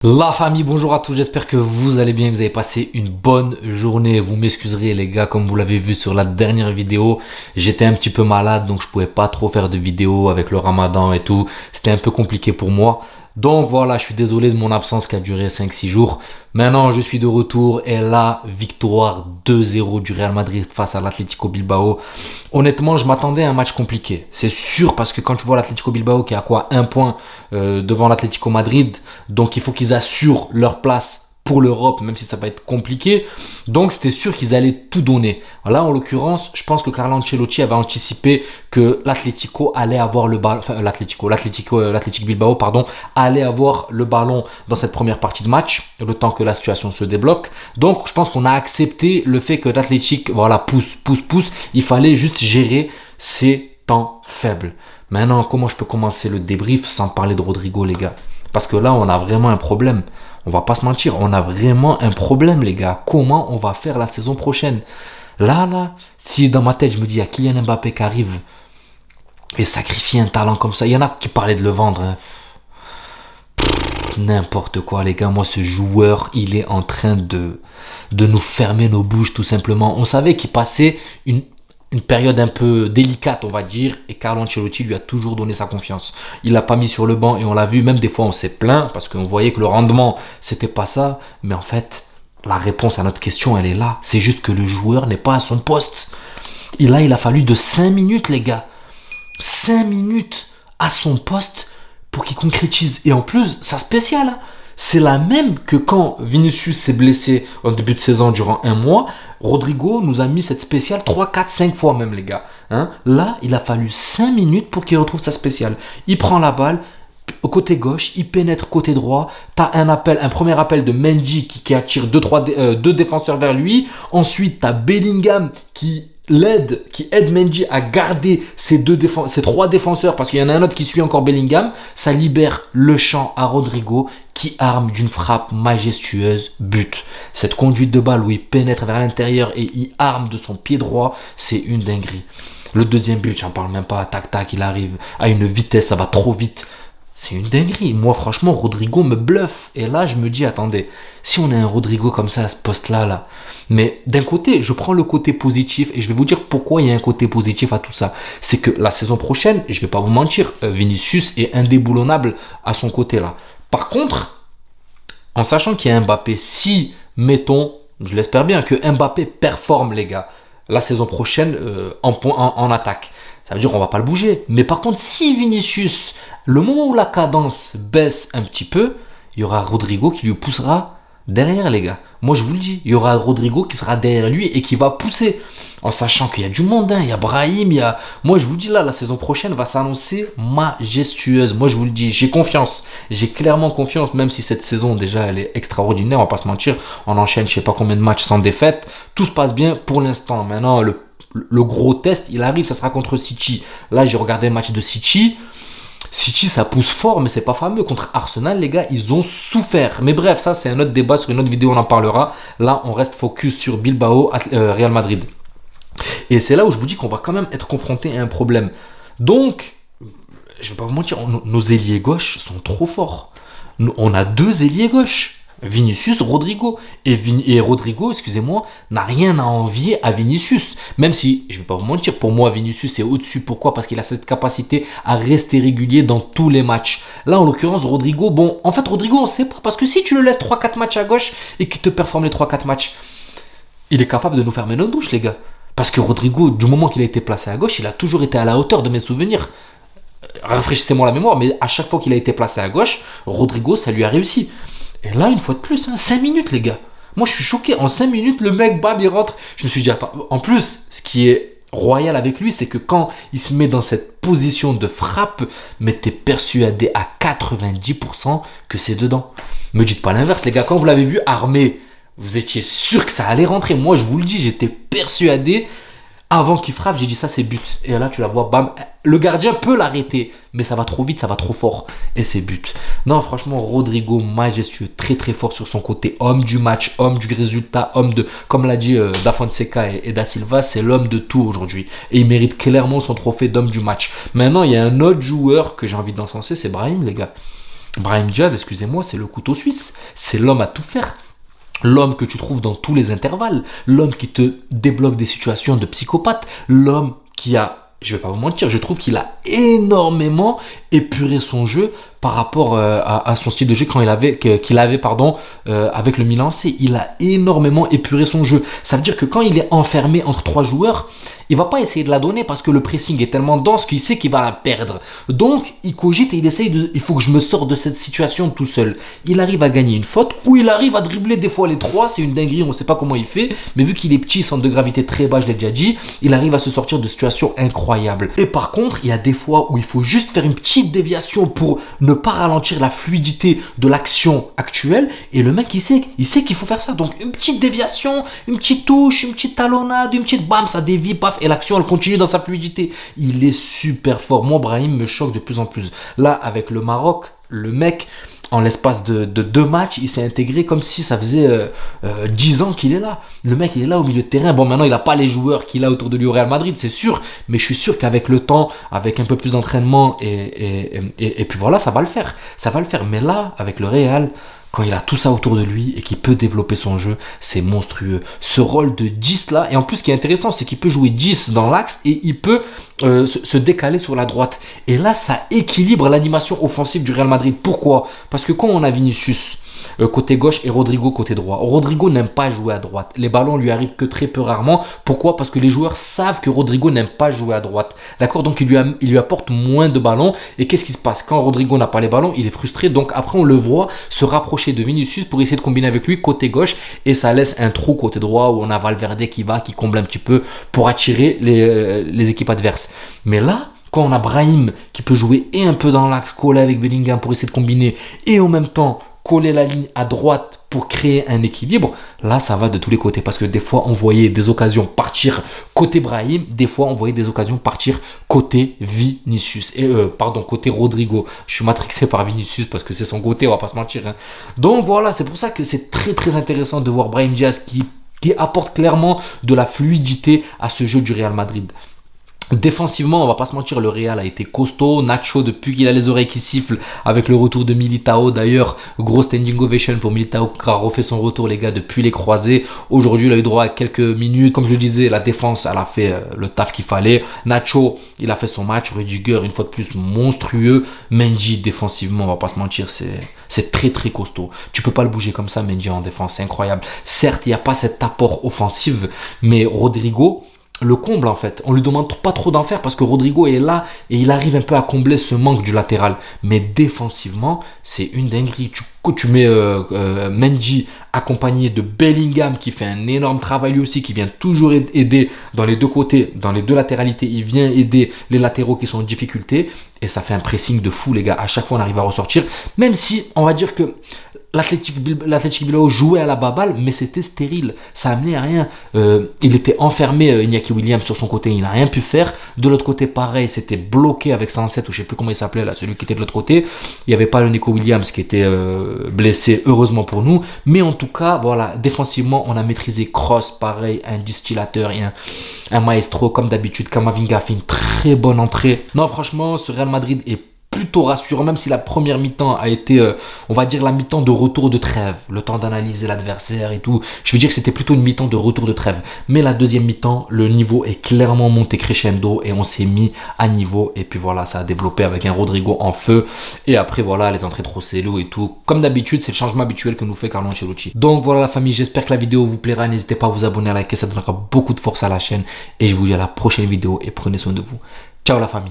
La famille, bonjour à tous, j'espère que vous allez bien, vous avez passé une bonne journée. Vous m'excuserez les gars, comme vous l'avez vu sur la dernière vidéo, j'étais un petit peu malade donc je pouvais pas trop faire de vidéos avec le ramadan et tout. C'était un peu compliqué pour moi. Donc voilà, je suis désolé de mon absence qui a duré 5-6 jours. Maintenant, je suis de retour et la victoire 2-0 du Real Madrid face à l'Atlético Bilbao. Honnêtement, je m'attendais à un match compliqué. C'est sûr parce que quand tu vois l'Atlético Bilbao qui a quoi un point devant l'Atlético Madrid, donc il faut qu'ils assurent leur place pour l'Europe, même si ça va être compliqué. Donc c'était sûr qu'ils allaient tout donner. Là, en l'occurrence, je pense que Carlo Ancelotti avait anticipé que l'Atlético allait avoir le ballon, enfin l'Atlético Bilbao, pardon, allait avoir le ballon dans cette première partie de match, le temps que la situation se débloque. Donc je pense qu'on a accepté le fait que l'Atlético, voilà, pousse. Il fallait juste gérer ces temps faibles. Maintenant, comment je peux commencer le débrief sans parler de Rodrigo, les gars? Parce que là, on a vraiment un problème. On va pas se mentir, on a vraiment un problème, les gars. Comment on va faire la saison prochaine? Là, si dans ma tête, je me dis, il y a Kylian Mbappé qui arrive et sacrifier un talent comme ça. Il y en a qui parlaient de le vendre. Hein. N'importe quoi, les gars. Moi, ce joueur, il est en train de nous fermer nos bouches, tout simplement. On savait qu'il passait une période un peu délicate, on va dire, et Carlo Ancelotti lui a toujours donné sa confiance. Il l'a pas mis sur le banc et on l'a vu, même des fois on s'est plaint parce qu'on voyait que le rendement c'était pas ça, mais en fait la réponse à notre question elle est là, c'est juste que le joueur n'est pas à son poste. Et là il a fallu de 5 minutes les gars, 5 minutes à son poste pour qu'il concrétise. Et en plus, ça spécial, hein. C'est la même que quand Vinicius s'est blessé au début de saison durant un mois. Rodrigo nous a mis cette spéciale 3, 4, 5 fois même les gars. Hein. Là, il a fallu 5 minutes pour qu'il retrouve sa spéciale. Il prend la balle au côté gauche, il pénètre côté droit. Tu as un premier appel de Mendy qui attire deux défenseurs vers lui. Ensuite, tu as Bellingham qui aide Mendy à garder ces trois défenseurs parce qu'il y en a un autre qui suit encore Bellingham. Ça libère le champ à Rodrigo qui arme d'une frappe majestueuse but. Cette conduite de balle où il pénètre vers l'intérieur et il arme de son pied droit, c'est une dinguerie. Le deuxième but, j'en parle même pas, tac, il arrive à une vitesse, ça va trop vite. C'est une dinguerie. Moi, franchement, Rodrigo me bluffe. Et là, je me dis, attendez, si on a un Rodrigo comme ça à ce poste-là, mais d'un côté, je prends le côté positif et je vais vous dire pourquoi il y a un côté positif à tout ça. C'est que la saison prochaine, et je vais pas vous mentir, Vinicius est indéboulonnable à son côté là. Par contre, en sachant qu'il y a un Mbappé, si, mettons, je l'espère bien, que Mbappé performe, les gars, la saison prochaine en attaque, ça veut dire qu'on va pas le bouger. Mais par contre, si Vinicius, le moment où la cadence baisse un petit peu, il y aura Rodrigo qui lui poussera derrière, les gars. Moi, je vous le dis, il y aura Rodrigo qui sera derrière lui et qui va pousser. En sachant qu'il y a du monde, hein. Il y a Brahim, Moi, je vous le dis là, la saison prochaine va s'annoncer majestueuse. Moi, je vous le dis, j'ai confiance. J'ai clairement confiance, même si cette saison, déjà, elle est extraordinaire, on va pas se mentir. On enchaîne je sais pas combien de matchs sans défaite. Tout se passe bien pour l'instant. Maintenant, le gros test, il arrive, ça sera contre City. Là, j'ai regardé le match de City. City, ça pousse fort, mais c'est pas fameux. Contre Arsenal, les gars, ils ont souffert. Mais bref, ça, c'est un autre débat. Sur une autre vidéo, on en parlera. Là, on reste focus sur Bilbao, Real Madrid. Et c'est là où je vous dis qu'on va quand même être confronté à un problème. Donc, je vais pas vous mentir, nos ailiers gauches sont trop forts. On a deux ailiers gauches. Vinicius, Rodrigo. Et Rodrigo, excusez-moi, n'a rien à envier à Vinicius. Même si, je ne vais pas vous mentir, pour moi, Vinicius est au-dessus. Pourquoi? Parce qu'il a cette capacité à rester régulier dans tous les matchs. Là, en l'occurrence, Rodrigo, en fait, Rodrigo, on ne sait pas. Parce que si tu le laisses 3-4 matchs à gauche et qu'il te performe les 3-4 matchs, il est capable de nous fermer notre bouche, les gars. Parce que Rodrigo, du moment qu'il a été placé à gauche, il a toujours été à la hauteur de mes souvenirs. Rafraîchissez-moi la mémoire, mais à chaque fois qu'il a été placé à gauche, Rodrigo, ça lui a réussi. Et là, une fois de plus, 5 minutes, les gars. Moi, je suis choqué. En 5 minutes, le mec, bam, il rentre. Je me suis dit, attends. En plus, ce qui est royal avec lui, c'est que quand il se met dans cette position de frappe, mais t'es persuadé à 90% que c'est dedans. Me dites pas l'inverse, les gars. Quand vous l'avez vu armé, vous étiez sûr que ça allait rentrer. Moi, je vous le dis, j'étais persuadé. Avant qu'il frappe, j'ai dit ça c'est but. Et là tu la vois, bam. Le gardien peut l'arrêter, mais ça va trop vite, ça va trop fort. Et c'est but. Non, franchement, Rodrigo, majestueux, très très fort sur son côté. Homme du match, homme du résultat, comme l'a dit Da Fonseca et Da Silva, c'est l'homme de tout aujourd'hui. Et il mérite clairement son trophée d'homme du match. Maintenant, il y a un autre joueur que j'ai envie d'encenser, c'est Brahim, les gars. Brahim Diaz, excusez-moi, c'est le couteau suisse. C'est l'homme à tout faire. L'homme que tu trouves dans tous les intervalles. L'homme qui te débloque des situations de psychopathe. L'homme qui a, je vais pas vous mentir, je trouve qu'il a énormément épuré son jeu par rapport à son style de jeu qu'il avait avec le Milan AC. Il a énormément épuré son jeu. Ça veut dire que quand il est enfermé entre 3 joueurs, il va pas essayer de la donner parce que le pressing est tellement dense qu'il sait qu'il va la perdre. Donc, il cogite et il essaye il faut que je me sorte de cette situation tout seul. Il arrive à gagner une faute ou il arrive à dribbler des fois les 3. C'est une dinguerie, on ne sait pas comment il fait. Mais vu qu'il est petit, centre de gravité très bas, je l'ai déjà dit, il arrive à se sortir de situations incroyables. Et par contre, il y a des fois où il faut juste faire une petite déviation pour ne pas ralentir la fluidité de l'action actuelle. Et le mec, il sait qu'il faut faire ça. Donc, une petite déviation, une petite touche, une petite talonnade, une petite bam, ça dévie, paf. Et l'action, elle continue dans sa fluidité. Il est super fort. Moi, Brahim me choque de plus en plus. Là, avec le Maroc, le mec, en l'espace de 2 matchs, il s'est intégré comme si ça faisait 10 ans qu'il est là. Le mec, il est là au milieu de terrain. Bon, maintenant, il n'a pas les joueurs qu'il a autour de lui au Real Madrid, c'est sûr. Mais je suis sûr qu'avec le temps, avec un peu plus d'entraînement, et puis voilà, ça va le faire. Ça va le faire. Mais là, avec le Real, quand il a tout ça autour de lui et qu'il peut développer son jeu, c'est monstrueux. Ce rôle de 10 là, et en plus ce qui est intéressant, c'est qu'il peut jouer 10 dans l'axe et il peut se décaler sur la droite. Et là, ça équilibre l'animation offensive du Real Madrid. Pourquoi? Parce que quand on a Vinicius côté gauche et Rodrigo côté droit. Rodrigo n'aime pas jouer à droite. Les ballons lui arrivent que très peu rarement. Pourquoi? Parce que les joueurs savent que Rodrigo n'aime pas jouer à droite. D'accord? Donc il lui apporte moins de ballons. Et qu'est-ce qui se passe? Quand Rodrigo n'a pas les ballons, il est frustré. Donc après, on le voit se rapprocher de Vinicius pour essayer de combiner avec lui côté gauche. Et ça laisse un trou côté droit où on a Valverde qui comble un petit peu pour attirer les équipes adverses. Mais là, quand on a Brahim qui peut jouer et un peu dans l'axe, coller avec Bellingham pour essayer de combiner et en même temps coller la ligne à droite pour créer un équilibre, là ça va de tous les côtés parce que des fois on voyait des occasions partir côté Brahim, des fois on voyait des occasions partir côté Vinicius côté Rodrigo. Je suis matrixé par Vinicius parce que c'est son côté, on va pas se mentir, hein. Donc voilà, c'est pour ça que c'est très très intéressant de voir Brahim Diaz qui apporte clairement de la fluidité à ce jeu du Real Madrid. Défensivement, on va pas se mentir, le Real a été costaud. Nacho, depuis qu'il a les oreilles qui sifflent avec le retour de Militao, d'ailleurs, gros standing ovation pour Militao qui a refait son retour, les gars, depuis les croisés. Aujourd'hui, il a eu droit à quelques minutes. Comme je le disais, la défense, elle a fait le taf qu'il fallait. Nacho, il a fait son match. Rudiger, une fois de plus, monstrueux. Mendy, défensivement, on va pas se mentir, c'est très très costaud. Tu peux pas le bouger comme ça, Mendy en défense, c'est incroyable. Certes, il n'y a pas cet apport offensif, mais Rodrigo le comble en fait. On lui demande pas trop d'en faire parce que Rodrigo est là et il arrive un peu à combler ce manque du latéral. Mais défensivement, c'est une dinguerie. Tu mets Mendy accompagné de Bellingham qui fait un énorme travail lui aussi, qui vient toujours aider dans les deux côtés, dans les deux latéralités. Il vient aider les latéraux qui sont en difficulté et ça fait un pressing de fou les gars. À chaque fois on arrive à ressortir, même si on va dire que l'Athletic Bilbao jouait à la baballe, mais c'était stérile. Ça amenait à rien. Il était enfermé, Iñaki Williams, sur son côté. Il n'a rien pu faire. De l'autre côté, pareil, c'était bloqué avec 107, ou je ne sais plus comment il s'appelait, là, celui qui était de l'autre côté. Il n'y avait pas le Nico Williams qui était blessé, heureusement pour nous. Mais en tout cas, voilà, défensivement, on a maîtrisé Kroos, pareil, un distillateur et un maestro, comme d'habitude. Camavinga a fait une très bonne entrée. Non, franchement, ce Real Madrid est plutôt rassurant, même si la première mi-temps a été, on va dire, la mi-temps de retour de trêve, le temps d'analyser l'adversaire et tout. Je veux dire que c'était plutôt une mi-temps de retour de trêve. Mais la deuxième mi-temps, le niveau est clairement monté crescendo et on s'est mis à niveau. Et puis voilà, ça a développé avec un Rodrigo en feu. Et après, voilà, les entrées de Rosselló et tout. Comme d'habitude, c'est le changement habituel que nous fait Carlo Ancelotti. Donc voilà la famille, j'espère que la vidéo vous plaira. N'hésitez pas à vous abonner, à liker, ça donnera beaucoup de force à la chaîne. Et je vous dis à la prochaine vidéo et prenez soin de vous. Ciao la famille.